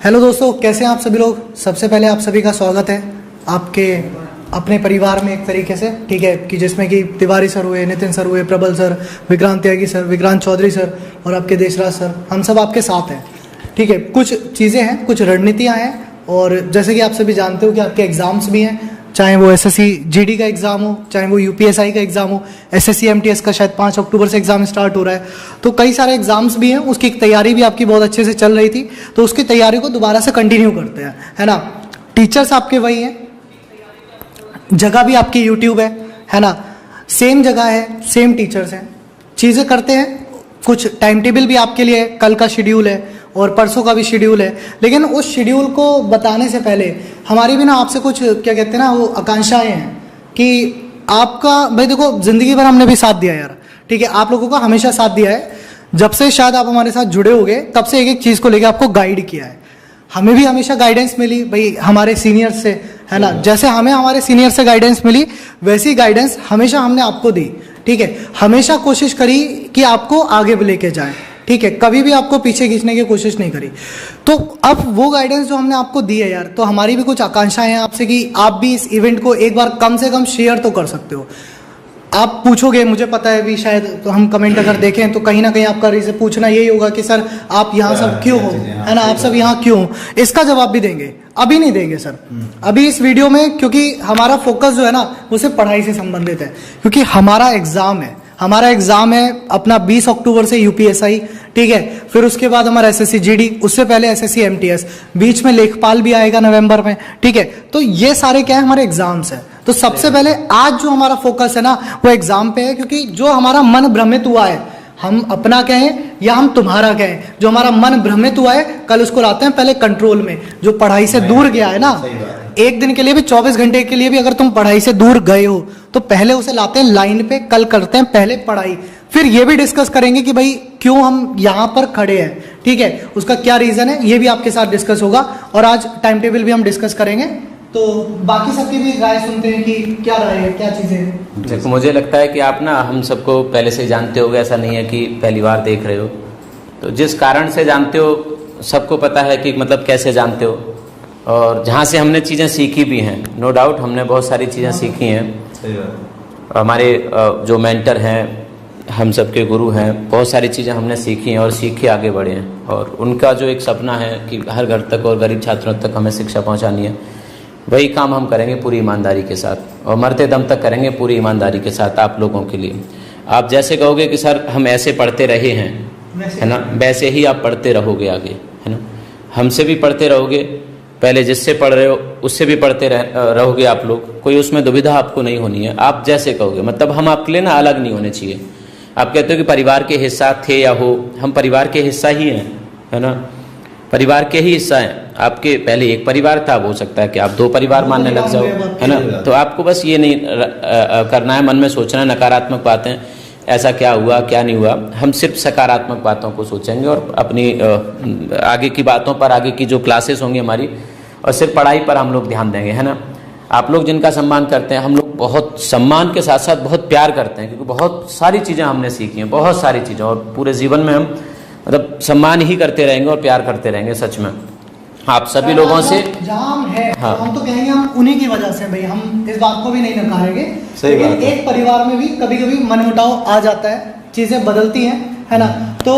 Hello दोस्तों, कैसे हैं आप सभी लोग। सबसे पहले आप सभी का स्वागत है आपके अपने परिवार में एक तरीके से, ठीक है, कि जिसमें कि तिवारी सर हुए, नितिन सर हुए, प्रबल सर, विक्रांत त्यागी सर, विक्रांत चौधरी सर और आपके देशराज सर, हम सब आपके साथ हैं। ठीक है, कुछ चीज़ें हैं, कुछ रणनीतियाँ हैं और जैसे कि आप सभी जानते हो कि आपके एग्ज़ाम्स भी हैं, चाहे वो एसएससी जीडी का एग्ज़ाम हो, चाहे वो यूपीएसआई का एग्ज़ाम हो, एसएससी एमटीएस का शायद 5 अक्टूबर से एग्ज़ाम स्टार्ट हो रहा है। तो कई सारे एग्ज़ाम्स भी हैं, उसकी तैयारी भी आपकी बहुत अच्छे से चल रही थी, तो उसकी तैयारी को दोबारा से कंटिन्यू करते हैं, है ना। टीचर्स आपके वही हैं, जगह भी आपकी यूट्यूब है ना, सेम जगह है, सेम टीचर्स हैं, चीज़ें करते हैं। कुछ टाइम टेबल भी आपके लिए कल का शेड्यूल है और परसों का भी शेड्यूल है, लेकिन उस शेड्यूल को बताने से पहले हमारी भी ना आपसे कुछ क्या कहते हैं ना, वो आकांक्षाएं हैं कि आपका भाई देखो, जिंदगी भर हमने भी साथ दिया यार, ठीक है, आप लोगों का हमेशा साथ दिया है। जब से शायद आप हमारे साथ जुड़े होगे तब से एक एक चीज़ को लेकर आपको गाइड किया है। हमें भी हमेशा गाइडेंस मिली भाई हमारे सीनियर से, है ना। जैसे हमें हमारे सीनियर से गाइडेंस मिली वैसी गाइडेंस हमेशा हमने आपको दी, ठीक है। हमेशा कोशिश करी कि आपको आगे लेके जाए, ठीक है, कभी भी आपको पीछे खींचने की कोशिश नहीं करी। तो अब वो गाइडेंस जो हमने आपको दी है यार, तो हमारी भी कुछ आकांक्षाएं हैं आपसे कि आप भी इस इवेंट को एक बार कम से कम शेयर तो कर सकते हो। आप पूछोगे, मुझे पता है भी, शायद तो हम कमेंट अगर देखें तो कहीं ना कहीं आपका रीजन पूछना यही होगा कि सर आप यहाँ सब क्यों हो, है ना, आप सब यहाँ क्यों हो। इसका जवाब भी देंगे, अभी नहीं देंगे सर, अभी इस वीडियो में, क्योंकि हमारा फोकस जो है ना वो सिर्फ पढ़ाई से संबंधित है, क्योंकि हमारा एग्जाम है अपना 20 अक्टूबर से यूपीएसआई, ठीक है, फिर उसके बाद हमारा एसएससी जीडी, उससे पहले एसएससी एमटीएस, बीच में लेखपाल भी आएगा नवंबर में, ठीक है। तो ये सारे क्या है, हमारे एग्जाम्स हैं। तो सबसे पहले आज जो हमारा फोकस है ना वो एग्जाम पे है, क्योंकि जो हमारा मन भ्रमित हुआ है, हम अपना कहें या हम तुम्हारा कहें, जो हमारा मन भ्रमित हुआ है कल उसको लाते हैं पहले कंट्रोल में। जो पढ़ाई से दूर गया है ना, एक दिन के लिए भी, 24 घंटे के लिए भी अगर तुम पढ़ाई से दूर गए हो तो पहले उसे लाते हैं लाइन पे, कल करते हैं पहले पढ़ाई, फिर ये भी डिस्कस करेंगे कि भाई क्यों हम यहाँ पर खड़े हैं, ठीक है, उसका क्या रीजन है, ये भी आपके साथ डिस्कस होगा। और आज टाइम टेबल भी हम डिस्कस करेंगे, तो बाकी सबकी भी राय सुनते हैं कि क्या राय है, क्या चीजें हैं। देखो, मुझे लगता है कि आप ना हम सबको पहले से जानते होगे, ऐसा नहीं है कि पहली बार देख रहे हो। तो जिस कारण से जानते हो सबको पता है कि मतलब कैसे जानते हो, और जहाँ से हमने चीज़ें सीखी भी हैं, नो डाउट हमने बहुत सारी चीज़ें सीखी हैं। हमारे जो मेंटर हैं, हम सबके गुरु हैं, बहुत सारी चीज़ें हमने सीखी हैं और सीख के आगे बढ़े हैं। और उनका जो एक सपना है कि हर घर तक और गरीब छात्रों तक हमें शिक्षा पहुँचानी है, वही काम हम करेंगे पूरी ईमानदारी के साथ, और मरते दम तक करेंगे पूरी ईमानदारी के साथ आप लोगों के लिए। आप जैसे कहोगे कि सर हम ऐसे पढ़ते रहे हैं, है ना, वैसे ही आप पढ़ते रहोगे आगे, है ना। हमसे भी पढ़ते रहोगे, पहले जिससे पढ़ रहे हो उससे भी पढ़ते रहोगे आप लोग, कोई उसमें दुविधा आपको नहीं होनी है। आप जैसे कहोगे, मतलब हम आपके लिए ना अलग नहीं होने चाहिए। आप कहते हो कि परिवार के हिस्सा थे या हो, हम परिवार के हिस्सा ही हैं, है ना, परिवार के ही हिस्सा हैं। आपके पहले एक परिवार था, हो सकता है कि आप 2 परिवार मानने लग जाओ, है ना। तो आपको बस ये नहीं करना है, मन में सोचना है नकारात्मक बातें, ऐसा क्या हुआ क्या नहीं हुआ। हम सिर्फ सकारात्मक बातों को सोचेंगे और अपनी आगे की बातों पर, आगे की जो क्लासेस होंगी हमारी, और सिर्फ पढ़ाई पर हम लोग ध्यान देंगे, है ना। आप लोग जिनका सम्मान करते हैं, हम लोग बहुत सम्मान के साथ साथ बहुत प्यार करते हैं, क्योंकि बहुत सारी चीज़ें हमने सीखी हैं, बहुत सारी चीज़ें, और पूरे जीवन में हम मतलब सम्मान ही करते रहेंगे और प्यार करते रहेंगे। सच में आप सभी लोगों से जाम है, हाँ, तो हम तो कहेंगे हम उन्हीं की वजह से भाई, हम इस बात को भी नहीं नकारेंगे। लेकिन एक परिवार में भी कभी कभी मनमुटाव आ जाता है, चीजें बदलती हैं, है ना। तो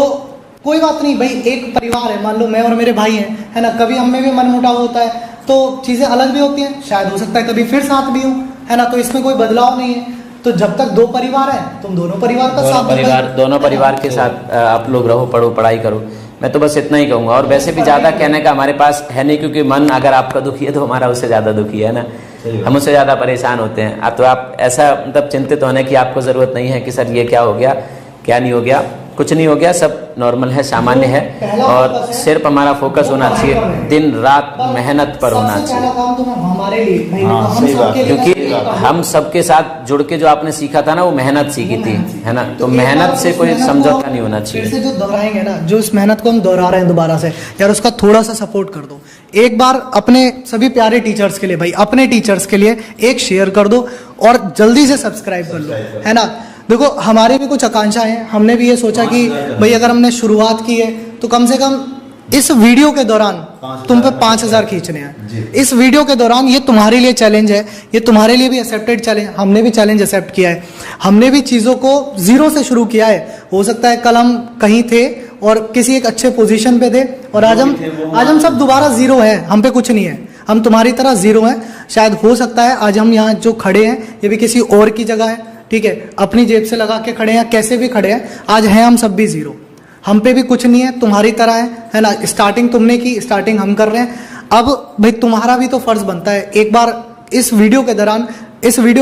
कोई बात नहीं भाई, एक परिवार है, मान लो मैं और मेरे भाई हैं, है ना, कभी हम में भी मनमुटाव होता है तो चीजें अलग भी होती हैं, शायद हो सकता है कभी फिर साथ भी हो, है ना। तो इसमें कोई बदलाव नहीं है। तो जब तक 2 परिवार है, तुम दोनों परिवार का साथ, दोनों परिवार के साथ आप लोग रहो, पढ़ो, पढ़ाई करो। मैं तो बस इतना ही कहूँगा, और वैसे भी ज़्यादा कहने का हमारे पास है नहीं, क्योंकि मन अगर आपका दुखी है तो हमारा उससे ज़्यादा दुखी है ना, हम उससे ज़्यादा परेशान होते हैं। अब तो आप ऐसा मतलब चिंतित होने की आपको ज़रूरत नहीं है कि सर ये क्या हो गया, क्या नहीं हो गया, कुछ नहीं हो गया, सब नॉर्मल है, सामान्य है। और सिर्फ हमारा फोकस होना चाहिए, दिन रात मेहनत पर होना चाहिए, क्योंकि हम सबके साथ जुड़ के जो आपने सीखा था ना, वो मेहनत सीखी थी, है ना। तो मेहनत से कोई समझौता नहीं होना चाहिए। फिर से जो दोहराएंगे ना, जो इस मेहनत को हम दोहरा रहे हैं दोबारा से, यार उसका थोड़ा सा सपोर्ट कर दो। एक बार अपने सभी प्यारे टीचर्स के लिए भाई, अपने टीचर्स के लिए एक शेयर कर दो और जल्दी से सब्सक्राइब कर लो, है ना। देखो हमारे भी कुछ आकांक्षाएं हैं, हमने भी ये सोचा कि भाई अगर हमने शुरुआत की है तो कम से कम इस वीडियो के दौरान तुम पे 5,000 खींचने हैं। इस वीडियो के दौरान ये तुम्हारे लिए चैलेंज है, ये तुम्हारे लिए भी एक्सेप्टेड चैलेंज, हमने भी चैलेंज एक्सेप्ट किया है, हमने भी चीज़ों को जीरो से शुरू किया है। हो सकता है कल हम कहीं थे और किसी एक अच्छे पोजीशन पे थे और आज हम सब दोबारा जीरो है, हम पे कुछ नहीं है, हम तुम्हारी तरह जीरो हैं। शायद हो सकता है आज हम यहाँ जो खड़े हैं ये भी किसी और की जगह है, ठीक है, अपनी जेब से लगा के खड़े हैं, कैसे भी खड़े हैं, आज हैं हम सब भी जीरो, हम पे भी कुछ नहीं है, तुम्हारी तरह है ना। स्टार्टिंग तुमने की, स्टार्टिंग हम कर रहे हैं। अब भाई तुम्हारा भी तो फर्ज बनता है, एक बार इस वीडियो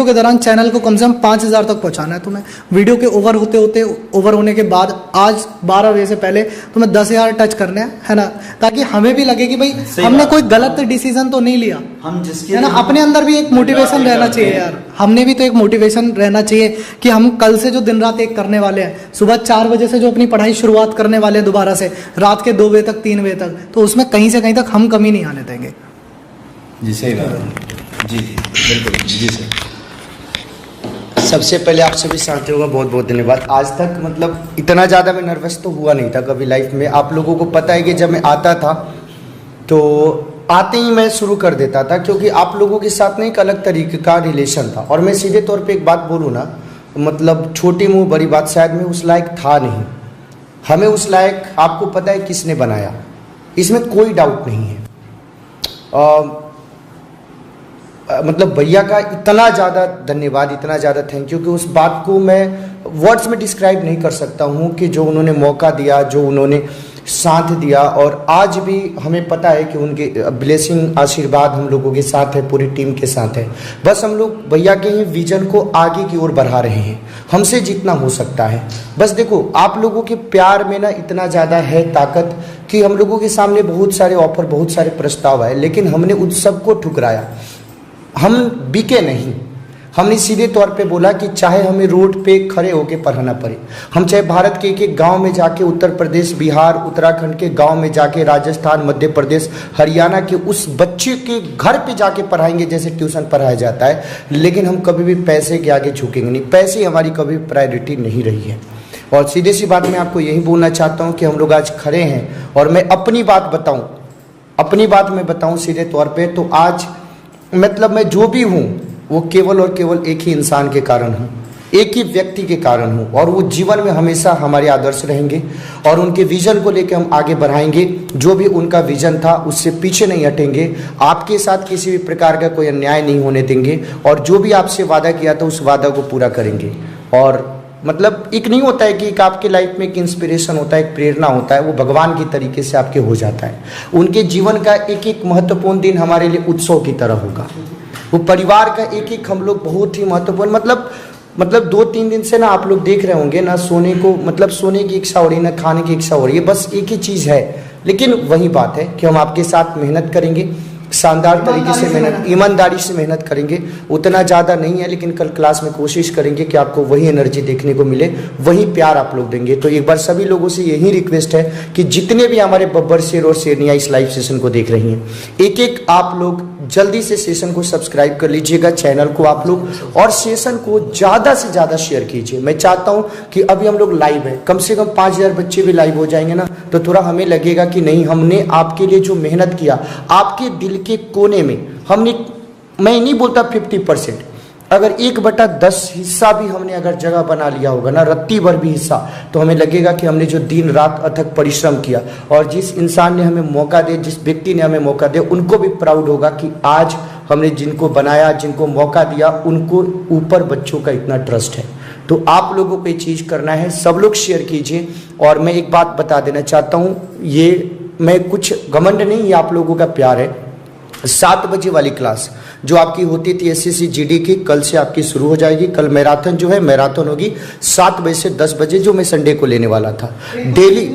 के दौरान चैनल को कम से कम 5,000 तक पहुंचाना है तुम्हें। वीडियो के ओवर होने के बाद आज 12 बजे से पहले तुम्हें 10,000 टच करने हैं, है ना, ताकि हमें भी लगे कि भाई हमने कोई गलत डिसीजन तो नहीं लिया, हम जिसके है ना। अपने अंदर भी एक मोटिवेशन रहना चाहिए यार, हमने भी तो एक मोटिवेशन रहना चाहिए कि हम कल से जो दिन रात एक करने वाले हैं, सुबह 4 बजे से जो अपनी पढ़ाई शुरुआत करने वाले हैं दोबारा से, रात के 2 बजे तक 3 बजे तक, तो उसमें कहीं से कहीं तक हम कमी नहीं आने देंगे। जी सही बात है। जी बिल्कुल जी सर। सबसे पहले आप सभी साथियों का बहुत बहुत धन्यवाद। आज तक मतलब इतना ज़्यादा मैं नर्वस तो हुआ नहीं था कभी लाइफ में। आप लोगों को पता है कि जब मैं आता था तो आते ही मैं शुरू कर देता था, क्योंकि आप लोगों के साथ में एक अलग तरीके का रिलेशन था। और मैं सीधे तौर पे एक बात बोलूँ ना, मतलब छोटी मुँह बड़ी बात, शायद मैं उस लायक था नहीं। हमें उस लायक आपको पता है किसने बनाया, इसमें कोई डाउट नहीं है। मतलब भैया का इतना ज़्यादा धन्यवाद, इतना ज़्यादा थैंक यू कि उस बात को मैं वर्ड्स में डिस्क्राइब नहीं कर सकता हूँ कि जो उन्होंने मौका दिया, जो उन्होंने साथ दिया। और आज भी हमें पता है कि उनके ब्लेसिंग, आशीर्वाद हम लोगों के साथ है, पूरी टीम के साथ है। बस हम लोग भैया के ही विजन को आगे की ओर बढ़ा रहे हैं, हमसे जितना हो सकता है। बस देखो आप लोगों के प्यार में ना इतना ज़्यादा है ताकत कि हम लोगों के सामने बहुत सारे ऑफर, बहुत सारे प्रस्ताव आए, लेकिन हमने उन सबको ठुकराया। हम बिके नहीं, हमने सीधे तौर पे बोला कि चाहे हमें रोड पे खड़े होके पढ़ाना पड़े, हम चाहे भारत के एक गांव में जाके, उत्तर प्रदेश, बिहार, उत्तराखंड के गांव में जाके, राजस्थान, मध्य प्रदेश, हरियाणा के उस बच्चे के घर पे जाके पढ़ाएंगे जैसे ट्यूशन पढ़ाया जाता है, लेकिन हम कभी भी पैसे के आगे झुकेंगे नहीं। पैसे हमारी कभी प्रायोरिटी नहीं रही है। और सीधे सी बात मैं आपको यही बोलना चाहता हूँ कि हम लोग आज खड़े हैं। और मैं अपनी बात बताऊँ सीधे तौर पर, तो आज मतलब मैं जो भी हूँ वो केवल और केवल एक ही इंसान के कारण हूँ, एक ही व्यक्ति के कारण हूँ। और वो जीवन में हमेशा हमारे आदर्श रहेंगे और उनके विजन को लेकर हम आगे बढ़ाएंगे। जो भी उनका विजन था उससे पीछे नहीं हटेंगे। आपके साथ किसी भी प्रकार का कोई अन्याय नहीं होने देंगे और जो भी आपसे वादा किया था उस वादा को पूरा करेंगे। और मतलब एक नहीं होता है कि एक आपके लाइफ में एक इंस्पिरेशन होता है, एक प्रेरणा होता है, वो भगवान की तरीके से आपके हो जाता है। उनके जीवन का एक एक महत्वपूर्ण दिन हमारे लिए उत्सव की तरह होगा। वो परिवार का एक एक हम लोग बहुत ही महत्वपूर्ण, मतलब 2-3 दिन से ना आप लोग देख रहे होंगे ना, सोने को मतलब सोने की इच्छा हो रही है, ना खाने की इच्छा हो रही है, बस एक ही चीज़ है। लेकिन वही बात है कि हम आपके साथ मेहनत करेंगे, शानदार तरीके से मेहनत, ईमानदारी से मेहनत करेंगे। उतना ज़्यादा नहीं है, लेकिन कल क्लास में कोशिश करेंगे कि आपको वही एनर्जी देखने को मिले, वही प्यार आप लोग देंगे। तो एक बार सभी लोगों से यही रिक्वेस्ट है कि जितने भी हमारे बब्बर शेर और शेरनियाँ इस लाइव सेशन को देख रही हैं, एक एक आप लोग जल्दी से सेशन को सब्सक्राइब कर लीजिएगा, चैनल को आप लोग, और सेशन को ज़्यादा से ज़्यादा शेयर कीजिए। मैं चाहता हूँ कि अभी हम लोग लाइव हैं, कम से कम 5,000 बच्चे भी लाइव हो जाएंगे ना, तो थोड़ा हमें लगेगा कि नहीं, हमने आपके लिए जो मेहनत किया, आपके दिल के कोने में हमने, मैं नहीं बोलता 50%, अगर 1/10 हिस्सा भी हमने अगर जगह बना लिया होगा ना, रत्ती भर भी हिस्सा, तो हमें लगेगा कि हमने जो दिन रात अथक परिश्रम किया, और जिस इंसान ने हमें मौका दिया, जिस व्यक्ति ने हमें मौका दिया, उनको भी प्राउड होगा कि आज हमने जिनको बनाया, जिनको मौका दिया, उनको ऊपर बच्चों का इतना ट्रस्ट है। तो आप लोगों को ये चीज़ करना है, सब लोग शेयर कीजिए। और मैं एक बात बता देना चाहता हूँ, ये मैं कुछ घमंड नहीं, ये आप लोगों का प्यार है। 7 बजे वाली क्लास जो आपकी होती थी SSC GD की, कल से आपकी शुरू हो जाएगी। कल मैराथन जो है, मैराथन होगी 7 बजे से 10 बजे, जो मैं संडे को लेने वाला था डेली।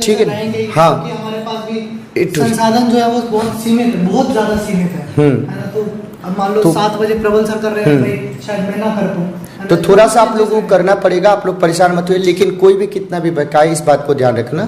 ठीक है, हाँ, हमारे पास भी संसाधन जो है वो बहुत सीमित है, बहुत ज्यादा सीमित है ना। तो अब मान लो 7 बजे प्रबल सर कर रहे हैं, भाई शायद मैं ना कर पाऊँ, तो थोड़ा सा आप लोगों को करना पड़ेगा। आप लोग परेशान मत हुए, लेकिन कोई भी कितना भी बकाए, इस बात को ध्यान रखना,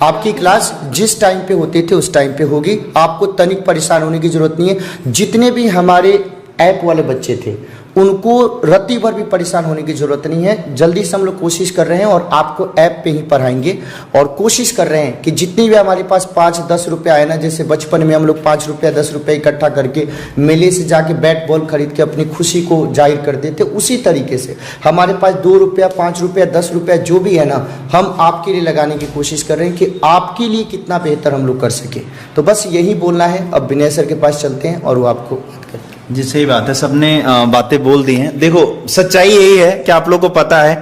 आपकी क्लास जिस टाइम पे होती थी उस टाइम पे होगी। आपको तनिक परेशान होने की जरूरत नहीं है। जितने भी हमारे ऐप वाले बच्चे थे उनको रत्ती भर भी परेशान होने की जरूरत नहीं है। जल्दी से हम लोग कोशिश कर रहे हैं और आपको ऐप पे ही पढ़ाएंगे, और कोशिश कर रहे हैं कि जितनी भी हमारे पास 5-10 रुपये आए ना, जैसे बचपन में हम लोग 5 रुपया 10 रुपये इकट्ठा करके मेले से जाके बैट बॉल खरीद के अपनी खुशी को जाहिर कर देते, उसी तरीके से हमारे पास 2 रुपया 5 रुपया 10 रुपया जो भी है ना, हम आपके लिए लगाने की कोशिश कर रहे हैं कि आपके लिए कितना बेहतर हम लोग कर सके। तो बस यही बोलना है। अब विनय सर के पास चलते हैं और वो आपको बात करें। जी सही बात है, सबने बातें बोल दी हैं। देखो सच्चाई यही है कि आप लोग को पता है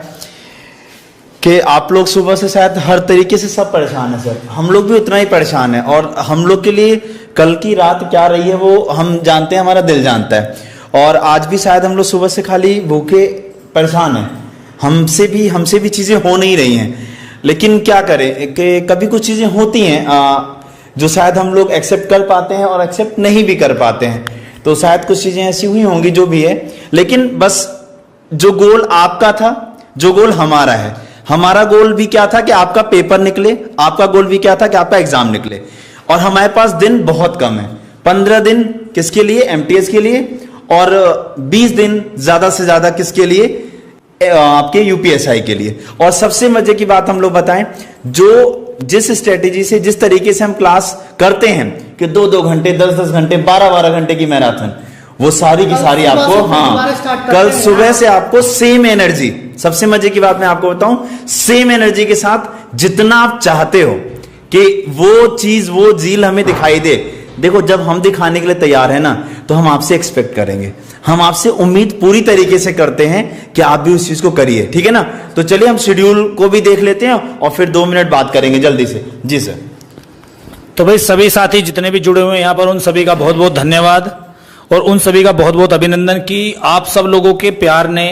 कि आप लोग सुबह से शायद हर तरीके से सब परेशान है सर, हम लोग भी उतना ही परेशान है, और हम लोग के लिए कल की रात क्या रही है वो हम जानते हैं, हमारा दिल जानता है। और आज भी शायद हम लोग सुबह से खाली भूखे परेशान हैं, हमसे भी चीजें हो नहीं रही हैं, लेकिन क्या करें कि कभी कुछ चीजें होती हैं जो शायद हम लोग एक्सेप्ट कर पाते हैं और एक्सेप्ट नहीं भी कर पाते हैं। तो शायद कुछ चीजें ऐसी हुई होंगी जो भी है, लेकिन बस जो गोल आपका था, जो गोल हमारा है, हमारा गोल भी क्या था कि आपका पेपर निकले, आपका गोल भी क्या था कि आपका एग्जाम निकले। और हमारे पास दिन बहुत कम है, 15 दिन किसके लिए, एमटीएस के लिए, और 20 दिन ज्यादा से ज्यादा किसके लिए, आपके यूपीएसआई के लिए। और सबसे मजे की बात हम लोग बताएं, जो जिस स्ट्रेटेजी से, जिस तरीके से हम क्लास करते हैं कि 2-2 घंटे 10-10 घंटे 12-12 घंटे की मैराथन, वो सारी की सारी आपको, हाँ कल सुबह से आपको सेम एनर्जी, सबसे मजे की बात मैं आपको बताऊं, सेम एनर्जी के साथ जितना आप चाहते हो कि वो चीज, वो झील हमें दिखाई दे। देखो जब हम दिखाने के लिए तैयार है ना, तो हम आपसे एक्सपेक्ट करेंगे, हम आपसे उम्मीद पूरी तरीके से करते हैं कि आप भी उस चीज को करिए, ठीक है ना। तो चलिए हम शेड्यूल को भी देख लेते हैं और फिर 2 मिनट बात करेंगे जल्दी से। जी सर। तो भाई सभी साथी जितने भी जुड़े हुए हैं यहाँ पर, उन सभी का बहुत बहुत धन्यवाद और उन सभी का बहुत बहुत अभिनंदन कि आप सब लोगों के प्यार ने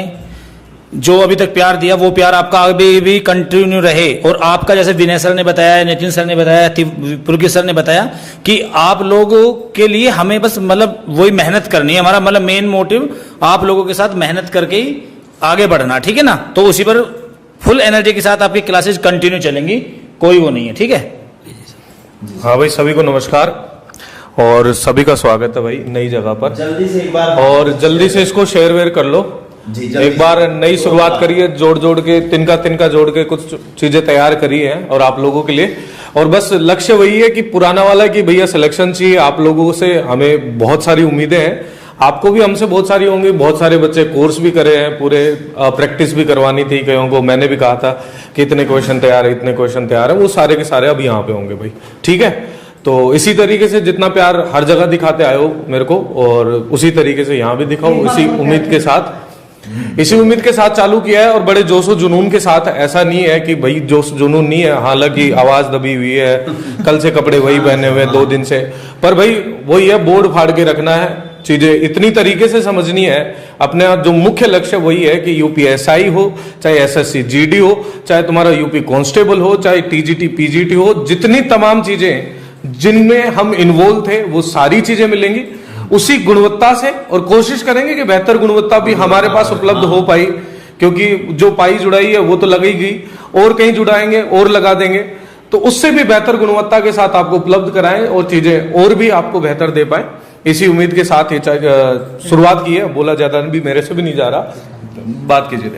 जो अभी तक प्यार दिया, वो प्यार आपका अभी भी कंटिन्यू रहे। और आपका, जैसे विनय सर ने बताया, नितिन सर ने बताया, पुलकित सर ने बताया कि आप लोगों के लिए हमें बस मतलब वही मेहनत करनी है। हमारा मतलब मेन मोटिव आप लोगों के साथ मेहनत करके ही आगे बढ़ना, ठीक है ना। तो उसी पर फुल एनर्जी के साथ आपकी क्लासेज कंटिन्यू चलेंगी, कोई वो नहीं है, ठीक है। हाँ भाई, सभी को नमस्कार और सभी का स्वागत है भाई नई जगह पर। जल्दी से एक बार, और जल्दी से इसको शेयर वेयर कर लो जी, एक बार नई शुरुआत करिए, जोड़ के तिनका जोड़ के कुछ चीजें तैयार करी है और आप लोगों के लिए। और बस लक्ष्य वही है कि पुराना वाला कि भैया सिलेक्शन चाहिए। आप लोगों से हमें बहुत सारी उम्मीदें हैं, आपको भी हमसे बहुत सारी होंगी। बहुत सारे बच्चे कोर्स भी करे हैं, पूरे प्रैक्टिस भी करवानी थी कईयों को। मैंने भी कहा था कि इतने क्वेश्चन तैयार है, इतने क्वेश्चन तैयार है, वो सारे के सारे अब यहाँ पे होंगे भाई, ठीक है। तो इसी तरीके से जितना प्यार हर जगह दिखाते आए हो मेरे को, और उसी तरीके से यहाँ भी दिखाओ, इसी उम्मीद के साथ चालू किया है। और बड़े जोशो जुनून के साथ, ऐसा नहीं है कि भाई जोश जुनून नहीं है, हालांकि आवाज दबी हुई है, कल से कपड़े वही पहने हुए 2 दिन से, पर भाई वही है, बोर्ड फाड़ के रखना है, चीजें इतनी तरीके से समझनी है। अपने जो मुख्य लक्ष्य वही है कि यूपीएसआई हो, चाहे एसएससी जीडी हो, चाहे तुम्हारा यूपी कांस्टेबल हो, चाहे टीजीटी पीजीटी हो, जितनी तमाम चीजें जिनमें हम इन्वॉल्व थे वो सारी चीजें मिलेंगी उसी गुणवत्ता से। और कोशिश करेंगे कि बेहतर गुणवत्ता भी हमारे पास उपलब्ध हो पाई, क्योंकि जो पाई जुड़ाई है वो तो लगेगी, और कहीं जुड़ाएंगे और लगा देंगे, तो उससे भी बेहतर गुणवत्ता के साथ आपको उपलब्ध कराएं और चीजें और भी आपको बेहतर दे पाए। इसी उम्मीद के साथ ये शुरुआत की है। बोला ज्यादा भी मेरे से भी नहीं जा रहा, बात कीजिए।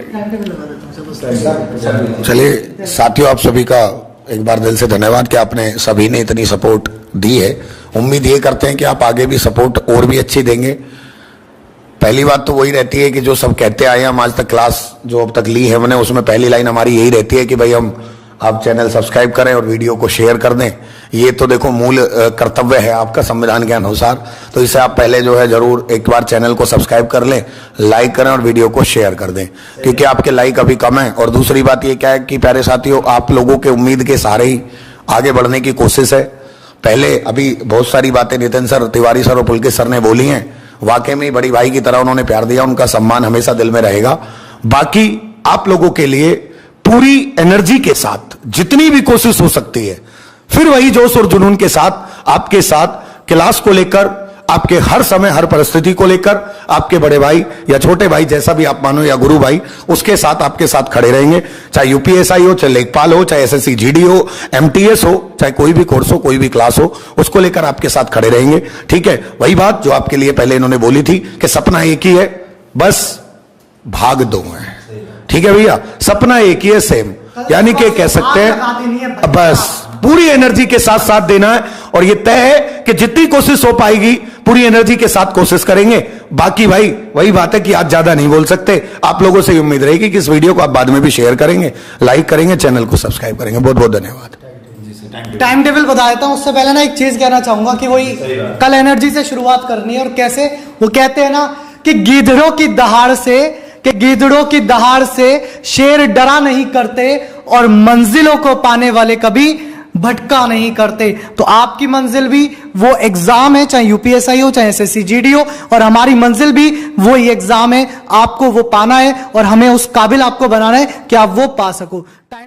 चलिए साथियों, आप सभी का एक बार दिल से धन्यवाद कि आपने सभी ने इतनी सपोर्ट दी है। उम्मीद ये करते हैं कि आप आगे भी सपोर्ट और भी अच्छी देंगे। पहली बात तो वही रहती है कि जो सब कहते आए हैं हम आज तक, क्लास जो अब तक ली है हमने, उसमें पहली लाइन हमारी यही रहती है कि भाई आप चैनल सब्सक्राइब करें और वीडियो को शेयर कर दें। ये तो देखो मूल कर्तव्य है आपका संविधान के अनुसार। तो इसे आप पहले जो है जरूर एक बार चैनल को सब्सक्राइब कर लें, लाइक करें और वीडियो को शेयर कर दें, क्योंकि आपके लाइक अभी कम है। और दूसरी बात ये क्या है कि प्यारे साथियों, आप लोगों के उम्मीद के सहारे ही आगे बढ़ने की कोशिश है। पहले अभी बहुत सारी बातें नितिन सर, तिवारी सर और पुलकित सर ने बोली हैं, वाकई में बड़ी भाई की तरह उन्होंने प्यार दिया, उनका सम्मान हमेशा दिल में रहेगा। बाकी आप लोगों के लिए पूरी एनर्जी के साथ जितनी भी कोशिश हो सकती है, फिर वही जोश और जुनून के साथ आपके साथ क्लास को लेकर, आपके हर समय हर परिस्थिति को लेकर, आपके बड़े भाई या छोटे भाई जैसा भी आप मानो, या गुरु भाई, उसके साथ आपके साथ खड़े रहेंगे। चाहे यूपीएसआई हो, चाहे लेखपाल हो, चाहे एसएससी जीडी हो, एमटीएस हो, चाहे कोई भी कोर्स हो, कोई भी क्लास हो, उसको लेकर आपके साथ खड़े रहेंगे, ठीक है। वही बात जो आपके लिए पहले इन्होंने बोली थी कि सपना एक ही है, बस भाग दो है। ठीक है भैया, सपना एक ही है, सेम, यानी कि कह सकते हैं बस पूरी एनर्जी के साथ साथ देना है। और ये तय है कि जितनी कोशिश हो पाएगी पूरी एनर्जी के साथ कोशिश करेंगे। बाकी भाई वही बात है कि आज ज्यादा नहीं बोल सकते। आप लोगों से उम्मीद रहेगी कि इस वीडियो को आप बाद में भी शेयर करेंगे, लाइक करेंगे, चैनल को सब्सक्राइब करेंगे। बहुत बहुत धन्यवाद। टाइम टेबल बता देता हूं, उससे पहले ना एक चीज कहना चाहूंगा कि वही कल एनर्जी से शुरुआत करनी है। और कैसे, वो कहते हैं ना कि गीदड़ों की दहाड़ से शेर डरा नहीं करते और मंजिलों को पाने वाले कभी भटका नहीं करते। तो आपकी मंजिल भी वो एग्जाम है, चाहे यूपीएसआई हो चाहे एसएससी जीडी हो, और हमारी मंजिल भी वो ही एग्जाम है। आपको वो पाना है और हमें उस काबिल आपको बनाना है कि आप वो पा सको। टाइम